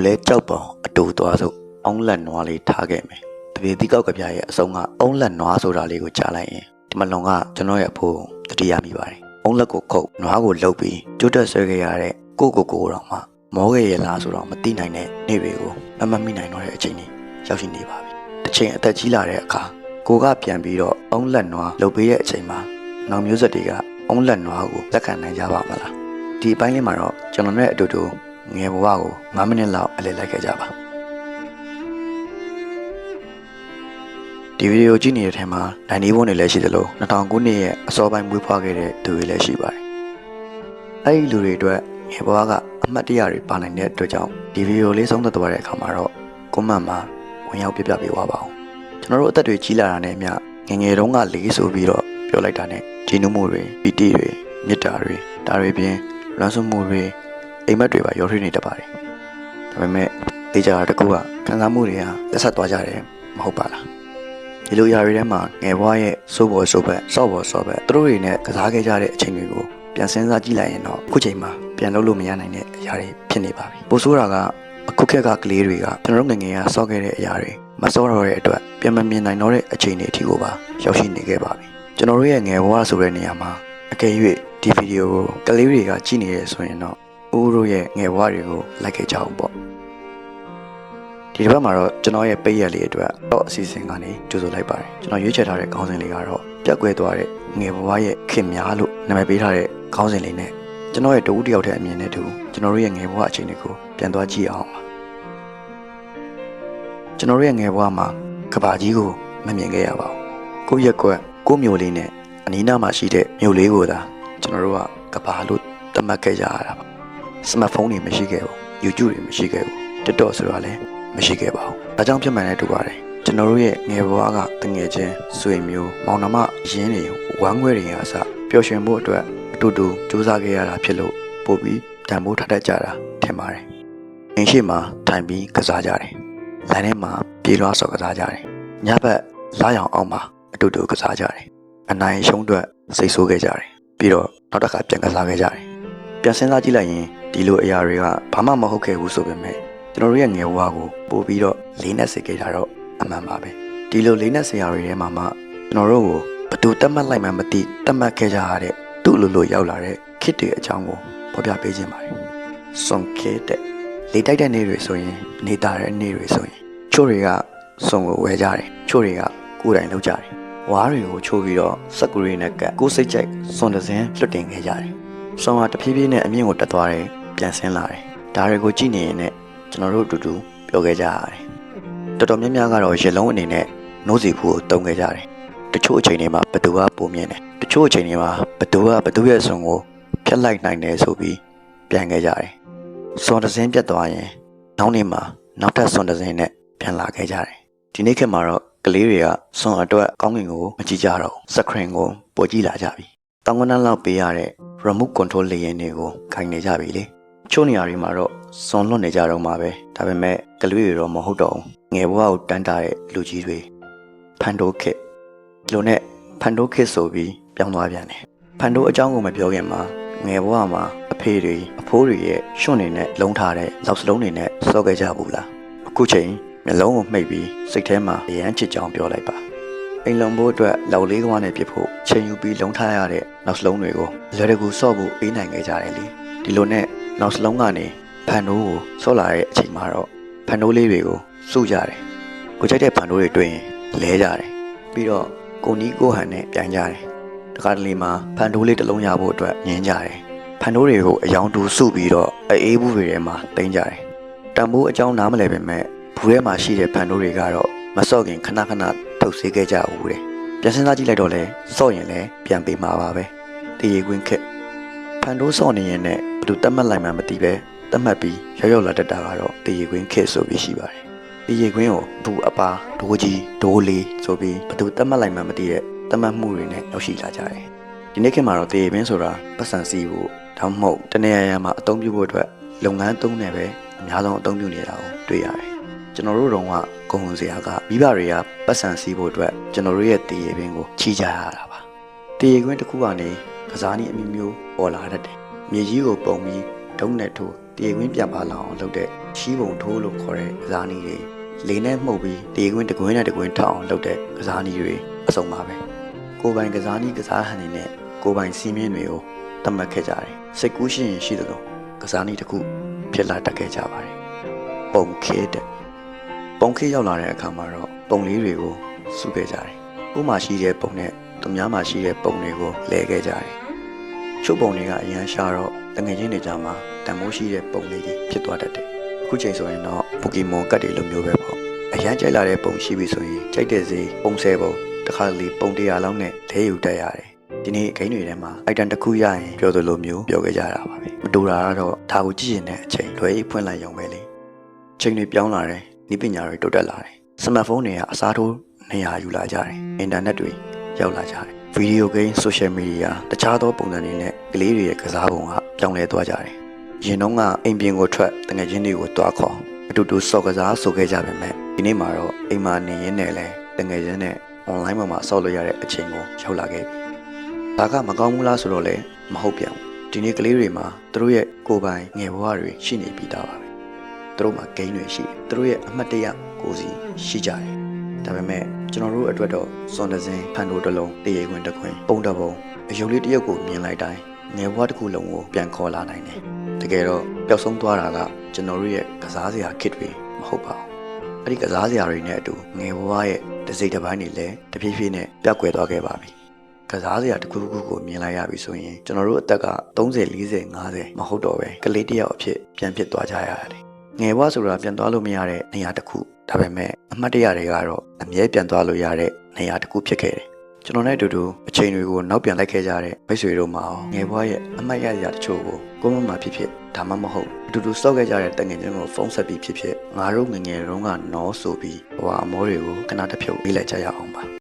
လဲကြောက်ပေါင်အတူသွားစို့အောင်လက်နွားလေးထားခဲ့မယ်တပြေတိကောက်ကပြရဲ့အဆုံးကအောင်လက်နွားဆိုတာလေးကိုကြားလိုက်ရင်ဒီမလွန်ကကျွန်တော်ရဲ့အဖိုးတတိယမိပါတယ်အောင်လက်ကိုခုတ်နွားကိုလှုပ်ပြီးကျွတ်တက်ဆွဲခဲ့ရတဲ့ကိုတော့မှမောခဲ့ရလားဆိုတော့မသိနိုင်တဲ့နေ့တွေကိုမမိနိုင်တော့တဲ့အချိန်ကြီးရောက်ရှိနေပါပြီတစ်ချိန်အသက်ကြီးလာတဲ့အခါကိုကပြန်ပြီးတော့အောင်လက်နွားလှုပ်ပေးတဲ့အချိန်မှာနောက်မျိုးဆက်တွေကအောင်လက်နွားကိုလက်ခံနိုင်ကြပါမလားဒီအပိုင်းလေးမှာတော့ကျွန်တော်နဲ့အတူတူငယ်ဘဝကို9မိနစ်လောက်အလည်လိုက်ခဲ့ကြပါဒီဗီဒီယိုကြည့်နေတဲ့ထဲမှာ90ဘုန်းတွေလည်းရှိသလို2000ခုနှစ်ရဲ့အစောပိုင်းမွေးဖွားခဲ့တဲ့သူတွေလည်းရှိပါတယ်အဲဒီလူတွေအတွက်ငယ်ဘဝကအမှတ်တရတွေပါနိုင်တဲ့အတွက်ကြောင့်ဒီဗီဒီယိုလေးဆုံးသက်သွားတဲ့အခါမှာတော့ကွန်မန့်မှာဝင်ရောက်ပြပြပေးသွားပါအောင်ကျွန်တော်တို့အသက်တွေကြီးလာတာနဲ့အမျှငယ်တုန်းကလေးဆိုပြီးတော့ပြောလိုက်တာနဲ့ဂျင်းနုမှုတွေပီတိတွေမေတ္တာတွေဒါတွေပြင်လွမ်းဆွမှုတွေအိမ်မက်တွေပါရောထွေးနေတတ်ပါတယ်ဒါပေမဲ့ဒေကြတာတကူကခံစားမှုတွေဟာလက်ဆက်သွားကြတယ်မဟုတ်ပါလားဒီလိုຢာတွေထဲမှာငယ်ဘွားရဲ့စိုးဘော်စိုးဘက်စော့ဘော်စော့ဘက်သူတို့တွေနဲ့ကစားခဲ့ကြတဲ့အချိန်တွေကိုပြန်စဉ်းစားကြည့်လိုက်ရင်တော့အခုချိန်မှာပြန်လုပ်လို့မရနိုင်တဲ့အရာတွေဖြစ်နေပါပြီပိုဆိုးတာကအခုခေတ်ကကလေးတွေကကျွန်တော်တို့ငယ်ကစော့ခဲ့တဲ့အရာတွေမစော့တော့တဲ့အတွက်ပြန်မမြင်နိုင်တော့တဲ့အချိန်တွေအထိကိုပါရောက်ရှိနေခဲ့ပါပြီကျွန်တော်တို့ရဲ့ငယ်ဘွားဆိုတဲ့နေရာမှာအကယ်၍ဒီဗီဒီယိုကိုကလေးတွေကကြည့်နေရဆိုရင်တော့ဦးတို့ရဲ့ငယ်ဘဝတွေကိုလိုက်ခဲ့ကြအောင်ပေါ့ဒီတစ်ပတ်မှာတော့ကျွန်တော်ရဲ့ပိတ်ရက်လေးအတွက်တော့အစီအစဉ်ကနေကြိုဆိုလိုက်ပါတယ်ကျွန်တော်ရွေးချယ်ထားတဲ့ခေါင်းစဉ်လေးကတော့ပြတ်ကွဲသွားတဲ့ငယ်ဘဝရဲ့ခင်များလို့နာမည်ပေးထားတဲ့ခေါင်းစဉ်လေးနဲ့ကျွန်တော်ရဲ့တဦးတစ်ယောက်တည်းအမြင်နဲ့တူကျွန်တော်တို့ရဲ့ငယ်ဘဝအချိန်တွေကိုပြန်သွားကြည့်အောင်ပါကျွန်တော်တို့ရဲ့ငယ်ဘဝမှာကဘာကြီးကိုမမြင်ခဲ့ရပါဘူးကိုယ့်ရက်ကွက်ကိုယ့်မြို့လေးနဲ့အနီးနားမှာရှိတဲ့မြို့လေးကိုသာကျွန်တော်တို့ကကဘာလို့သတ်မှတ်ခဲ့ကြရတာပါစမတ်ဖုန်းတွေမရှိခဲ့ဘူး YouTube တွေမရှိခဲ့ဘူး TikTok ဆိုတာလည်းမရှိခဲ့ပါဘူး။ဒါကြောင့်ဖြစ်မှန်တဲ့တူပါတယ်။ကျွန်တော်တို့ရဲ့ငယ်ဘဝကတငယ်ချင်းဆွေမျိုးမောင်နှမရင်းတွေဝမ်းခွဲတွေအစပျော်ရွှင်ဖို့အတွက်အတူတူစူးစမ်းခဲ့ရတာဖြစ်လို့ပို့ပြီးတန်ဖိုးထတတ်ကြတာထင်ပါတယ်။အင်းရှိမှာထိုင်ပြီးကစားကြတယ်။လမ်းထဲမှာပြေးလွှားဆော်ကစားကြတယ်။ညဘက်လာရောင်အောင်မှာအတူတူကစားကြတယ်။အနိုင်ရှုံးအတွက်စိတ်ဆိုးခဲ့ကြတယ်။ပြီးတော့နောက်တစ်ခါပြန်ကစားခဲ့ကြတယ်။ပြန်စဉ်းစားကြည့်လိုက်ရင်ဒီလိုအရာတွေကဘာမှမဟုတ်ခဲ့ဘူးဆိုပေမဲ့ကျွန်တော်တို့ရဲ့ငယ်ဘဝကိုပို့ပြီးတော့လေးနဲ့စေခဲ့တာတော့အမှန်ပါပဲဒီလိုလေးနဲ့စေရာတွေထဲမှာမှကျွန်တော်တို့ကိုဘသူတတ်မှတ်လိုက်မှမသိတတ်မှတ်ခဲ့ကြရတဲ့သူ့လိုရောက်လာတဲ့ခစ်တွေအကြောင်းကိုဖော်ပြပေးခြင်းပါတယ်စွန်ခဲတဲ့လေတိုက်တဲ့နေ့တွေဆိုရင်နေတာတဲ့နေ့တွေဆိုရင်ချို့တွေကစွန်ကိုဝဲကြတယ်ချို့တွေကကိုယ်တိုင်လုပ်ကြတယ်ဝါးတွေကိုချိုးပြီးတော့စက်ကူတွေနဲ့ကတ်ကိုယ်စိတ်ကြိုက်စွန်တစင်းလွတ်တင်ခဲ့ကြတယ်စွန်ဟာတဖြည်းဖြည်းနဲ့အမြင့်ကိုတက်သွားတယ်ပြန်ဆင်းလာတယ်ဒါတွေကိုကြည့်နေရင်ကျွန်တော်တို့အတူတူပြောခဲ့ကြရတယ်တော်တော်များများကတော့ရေလုံးအနေနဲ့နှိုးစီဖူကိုတုံးခဲ့ကြတယ်တချို့အချိန်တွေမှာဘသူကပုံမြင်တယ်တချို့အချိန်တွေမှာဘသူရဲ့ဆွန်ကိုဖျက်လိုက်နိုင်တယ်ဆိုပြီးပြန်ခဲ့ကြတယ်ဆွန်တစ်စင်းပြတ်သွားရင်နောက်နေ့မှာနောက်ထပ်ဆွန်တစ်စင်းနဲ့ပြန်လာခဲ့ကြတယ်ဒီနေ့ခေတ်မှာတော့ကလေးတွေကဆွန်အတွက်ကောင်းကင်ကိုမကြည့်ကြတော့စခရင်ကိုပို့ကြည့်လာကြပြီတောင်ကနန်းလောက်ပေးရတဲ့ remote control လေယာဉ်တွေကိုခိုင်နေကြပြီလေချို့နေရာတွေမှာတော့စွန်လွတ်နေကြတော့မှာပဲဒါပေမဲ့ကလေးတွေတော့မဟုတ်တော့ဘူးငယ်ဘဝကိုတန်းတာတဲ့လူကြီးတွေဖန်တိုးခစ်ဒီလိုနဲ့ဖန်တိုးခစ်ဆိုပြီးပြောင်းသွားပြန်တယ်ဖန်တိုးအကြောင်းကိုမပြောခင်မှာငယ်ဘဝမှာအဖေတွေအဖိုးတွေရဲ့ရွှွန့်နေနဲ့လုံးထားတဲ့လောက်စလုံးတွေနဲ့စော့ခဲ့ကြဘူးလားအခုချိန်မျက်လုံးကိုမှိတ်ပြီးစိတ်ထဲမှာအယမ်းချစ်ကြောင်ပြောလိုက်ပါအိမ်လုံဖို့အတွက်လောက်လေးကွားနဲ့ပြစ်ဖို့ချိန်ယူပြီးလုံးထားရတဲ့နောက်စလုံးတွေကိုလွယ်တကူစော့ဖို့အေးနိုင်ခဲ့ကြတယ်လေဒီလိုနဲ့နောက်စလုံးကနေဖန်တိုးကိုဆော့လာတဲ့အချိန်မှာတော့ဖန်တိုးလေးတွေကိုစုကြတယ်ကိုကြိုက်တဲ့ဖန်တိုးတွေတွေ့ရင်လဲကြတယ်ပြီးတော့ကိုနီးကိုဟန်နဲ့ပြန်ကြတယ်တခါတလေမှာဖန်တိုးလေးတစ်လုံးရဖို့အတွက်ညင်းကြတယ်ဖန်တိုးတွေကိုအယောင်တူစုပြီးတော့အေးဘူးတွေထဲမှာတင်ကြတယ်တံမိုးအကြောင်းနားမလဲပေမဲ့ဘူးထဲမှာရှိတဲ့ဖန်တိုးတွေကတော့မစော့ခင်ခဏခဏထုတ်ဆေးခဲ့ကြဘူးတဲ့ပြန်စဉ်းစားကြည့်လိုက်တော့လဲစော့ရင်လည်းပြန်ပေးမှာပါပဲတရေခွင်းခက်ဖန်တိုးစော့နေရင်လည်းဘယ်သူတတ်မှတ်လိုက်မှမသိပဲတတ်မှတ်ပြီးရောက်လာတတ်တာကတော့တရေခွင်းခက်ဆိုပြီးရှိပါတယ်တရေခွင်းကိုဒူအပါဒိုးကြီးဒိုးလေးဆိုပြီးဘယ်သူတတ်မှတ်လိုက်မှမသိတဲ့တတ်မှတ်မှုတွေနဲ့ရောက်ရှိလာကြတယ်ဒီနေ့ခေတ်မှာတော့တရေခွင်းဆိုတာပတ်စံစီးဖို့ဒါမှမဟုတ်တနေရာရာမှာအသုံးပြုဖို့အတွက်လုပ်ငန်းသုံးနေပဲအများဆုံးအသုံးပြုနေတာကိုတွေ့ရတယ်ကျွန်တော်တို့တော့ကဂုံစရာကမိဘတွေကပတ်စံစီးဖို့အတွက်ကျွန်တော်တို့ရဲ့တရေခွင်းကိုချီးကြရတာပါတရေခွင်းတစ်ခုကနေကစားနည်းအမျိုးမျိုးပေါ်လာတတ်တယ်မြေကြီးကိုပုံပြီးဒုံးနဲ့ထိုး တရေကွင်းပြန်ပါလာအောင်လုပ်တဲ့ချီးပုံထိုးလို့ခေါ်တဲ့ကစားနည်းတွေလေးနဲ့မှုတ်ပြီးတရေကွင်းတစ်ကွင်းနဲ့တစ်ကွင်းထောက်အောင်လုပ်တဲ့ကစားနည်းတွေအစုံပါပဲကိုယ်ပိုင်ကစားနည်းကစားဟန်တွေနဲ့ကိုယ်ပိုင်စီးမြင်တွေကိုသတ်မှတ်ခဲ့ကြတယ်စိတ်ကူးရှိရင်ရှိသလိုကစားနည်းတစ်ခုဖြစ်လာတတ်ခဲ့ကြပါတယ်ပုံခေတဲ့ပုံခေရောက်လာတဲ့အခါမှာတော့ပုံလေးတွေကိုစုခဲ့ကြတယ်ဥမာရှိတဲ့ပုံနဲ့သူများမှာရှိတဲ့ပုံတွေကိုလဲခဲ့ကြတယ်ချုပ်ပုံတွေကအရန်ရှာတော့တငယ်ချင်းတွေကြားမှာတန်မိုးရှိတဲ့ပုံလေးတွေဖြစ်သွားတတ်တယ်အခုချိန်ဆိုရင်တော့ပိုကီမွန်ကတ်တွေလိုမျိုးပဲပေါ့အရန်ကြိုက်လာတဲ့ပုံရှိပြီဆိုရင်ကြိုက်တဲ့စေးပုံ10ပုံတစ်ခါလေပုံ100လောက်နဲ့လဲယူတတ်ရတယ်ဒီနေ့ဂိမ်းတွေထဲမှာအိုက်တန်တစ်ခုရရင်ပြောသလိုမျိုးပြောခဲ့ကြတာပါပဲမတူတာကတော့ဒါကိုကြည့်ရင်လည်းအချိန်လွယ်ဖွင့်လိုက်ရုံပဲလေချိန်တွေပြောင်းလာတယ်ဤပညာတွေတိုးတက်လာတယ်စမတ်ဖုန်းတွေကအစားထိုးနေရာယူလာကြတယ်အင်တာနက်တွေရောက်လာကြတယ်ဗီဒီယိုဂိမ်းဆိုရှယ်မီဒီယာတခြားသောပုံစံတွေနဲ့ကလေးတွေရဲ့ကစားပုံကပြောင်းလဲသွားကြတယ်ရင်တုန်းကအိမ်ပြင်ကိုထွက်တငယ်ချင်းတွေကိုတွားခေါ်အတူတူစော်ကစားဆိုခဲ့ကြပေမဲ့ဒီနေ့မှာတော့အိမ်မှာနေရင်းနဲ့လဲတငယ်ချင်းနဲ့ online မှာဆောက်လို့ရတဲ့အချိန်ကိုရောက်လာခဲ့ပြီ။ဒါကမကောင်းဘူးလားဆိုတော့လေမဟုတ်ပြန်ဘူး။ဒီနေ့ကလေးတွေမှာသူတို့ရဲ့ကိုယ်ပိုင်ငယ်ဘဝတွေရှိနေပြီးသားပါပဲ။သူတို့မှာဂိမ်းတွေရှိတယ်။သူတို့ရဲ့အမှတ်တရကိုစီရှိကြတယ်။ဒါပေမဲ့ကျွန်တော်တို့အတွက်တော့စွန်ဒဇင်းဖန်တို့တစ်လုံးတရေခွင်တစ်ခွင်ပုံတစ်ပုံအယုံလေးတစ်ရုပ်ကိုမြင်လိုက်တိုင်းငယ်ဘဝတစ်ခုလုံးကိုပြန်ခေါ်လာနိုင်တယ်။တကယ်တော့ပျောက်ဆုံးသွားတာကကျွန်တော်တို့ရဲ့ကစားစရာခစ်တွေမဟုတ်ပါဘူး။အဲ့ဒီကစားစရာတွေနဲ့အတူငယ်ဘဝရဲ့တစိမ့်တစ်ပိုင်းတွေလည်းတဖြည်းဖြည်းနဲ့ပျောက်ကွယ်သွားခဲ့ပါပြီ။ကစားစရာတစ်ခုခုကိုမြင်လိုက်ရပြီဆိုရင်ကျွန်တော်တို့အသက်က30 40 50မဟုတ်တော့ပဲကလေးတစ်ယောက်အဖြစ်ပြန်ဖြစ်သွားကြရတယ်။ငယ်ဘဝဆိုတာပြန်သွားလို့မရတဲ့နေရာတစ်ခုဒါပေမဲ့အမှတ်တရတွေကတော့အမြဲပြန်သွားလို့ရတဲ့နေရာတစ်ခုဖြစ်ခဲ့တယ်။ကျွန်တော်နဲ့အတူတူအချိန်တွေကိုနောက်ပြန်လိုက်ခဲ့ကြတဲ့မိတ်ဆွေတို့မှာငယ်ဘဝရဲ့အမှတ်ရစရာတချို့ကိုကိုမမဖြစ်ဖြစ်ဒါမှမဟုတ်အတူတူစောက်ခဲ့ကြတဲ့တငယ်ချင်းကိုဖုန်းဆက်ပြီးဖြစ်ဖြစ်ငါတို့ငယ်ငယ်တုန်းကနော်ဆိုပြီးဟိုအမောတွေကိုခဏတစ်ဖြုတ်ပေးလိုက်ကြရအောင်ပါ